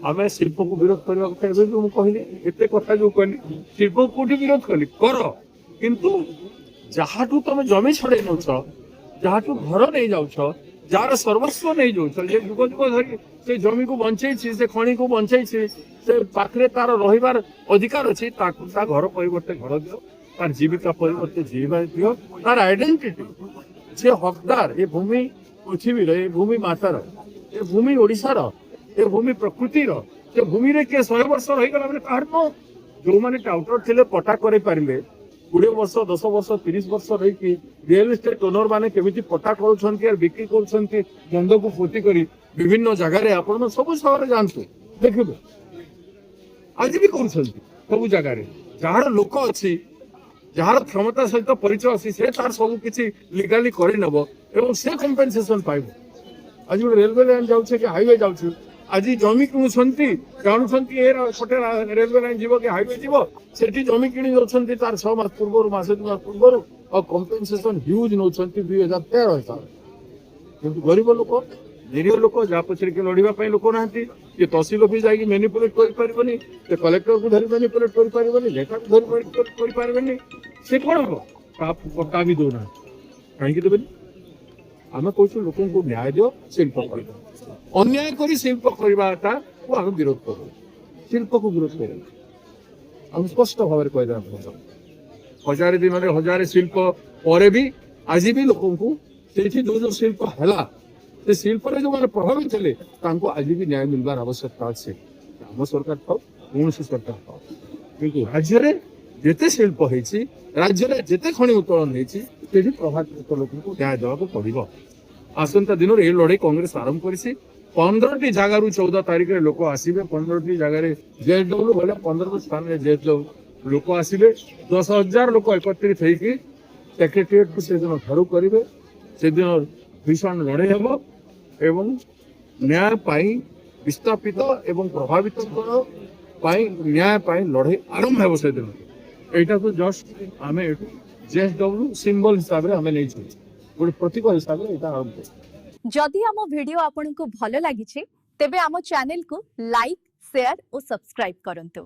आम शिल्प को विरोध करने कहली एत कथा जो कहली शिल्प को विरोध कली कर किंतु जहाँ तुम जमी छड़े नौ जहाँ घर नहीं जाऊ जार सर्वस्व नहीं जाऊछ जुग जुग धरी से जमी को बंचे से खणी को बंचे से पाखे तार रहीबार अधिकार अच्छी घर परिवर्ते घर दियो तार जीविका परिवर्ते जीविका दियो तार आइडेंटिटी से हकदार ये भूमि पृथ्वी ये भूमि मातार ये भूमि ओडिशार ये भूमि प्रकृतिर से भूमि रे के 100 वर्ष रहीगला बेले कहार न जो मैंने टाउटर थे पटा कर पारे 20 वर्ष 10 वर्ष 30 वर्ष रही रियल एस्टेट ओनर मैंने केमी पटा कर बिक्री कर बंध को पोती कर विभिन्न जगार आप सब सहर जातु देखिए आज भी कर सब जगार जार लोक अच्छी जार क्षमता सहित परिचय अच्छी से तार सब किसी लीगाली करनब और से कंपेनसेशन पाइब आज गोटे रेलवे लाइन जाऊे कि हाईवे जाऊँ आज जमी किणुंटे जानते रेलवे लाइन जीव कि हाईवे जीव से जमी किणी दौरान तार 6 मास पूर्व मसे 2 मास पूर्व और कंपेनसेशन ह्यूज नौ 2013 हिसाब कि गरीब लोक निरीह लोक जहाँ पचर के लड़ाई लोक ना ये तहसिल ऑफिस जाकि मैनिपुलेट कर कलेक्टर को धरी मैनिपुलेट कर लेखा को धरी से कौन हम पट्टा भी दौना कहीं देवे आम कौन लोक न्याय दियो शिल्प कर अन्याय करी शिल्प करवाटा को आम विरोध करूँ शिल्प को विरोध करूँ आम स्पष्ट भाव में कहदेवा 1000 दिन में 1000 शिल्प पर भी आज भी लोक जो शिल्प है शिल्प जो मैंने प्रभावित थे आज भी न्याय मिलवार आवश्यकता अच्छे आम सरकार था कौन सरकार था कि राज्य में जिते शिल्प होती राज्य में जिते खनि उत्तोलन होती प्रभावित लोक न्याय देवाक पड़ो आसंता दिन ये लड़ाई कांग्रेस आरंभ कर 15टी जगार 14 तारिख में लोक आसवे 15टी जगार जेएसडब्ल्यू बोले 15 स्थान में जेएसडब्ल्यू लोक आसवे 10,000 लोक एकत्रित होगी सेक्रेटेरिएट को से दिन घेराव करेंगे से दिन भीषण लड़ाई हम एवं न्याय पाई विस्थापित एवं प्रभावित न्याय पाई लड़ाई आरंभ हो से दिन यहाँ तो जस्ट आम जेएसडब्ल्यू सिंबल हिसाब से आम नहीं गोटे प्रतीक हिसाब से आरंभ जदि आम वीडियो आपन को भल लगी तेबे आम चैनल को लाइक शेयर और सब्सक्राइब करंतु।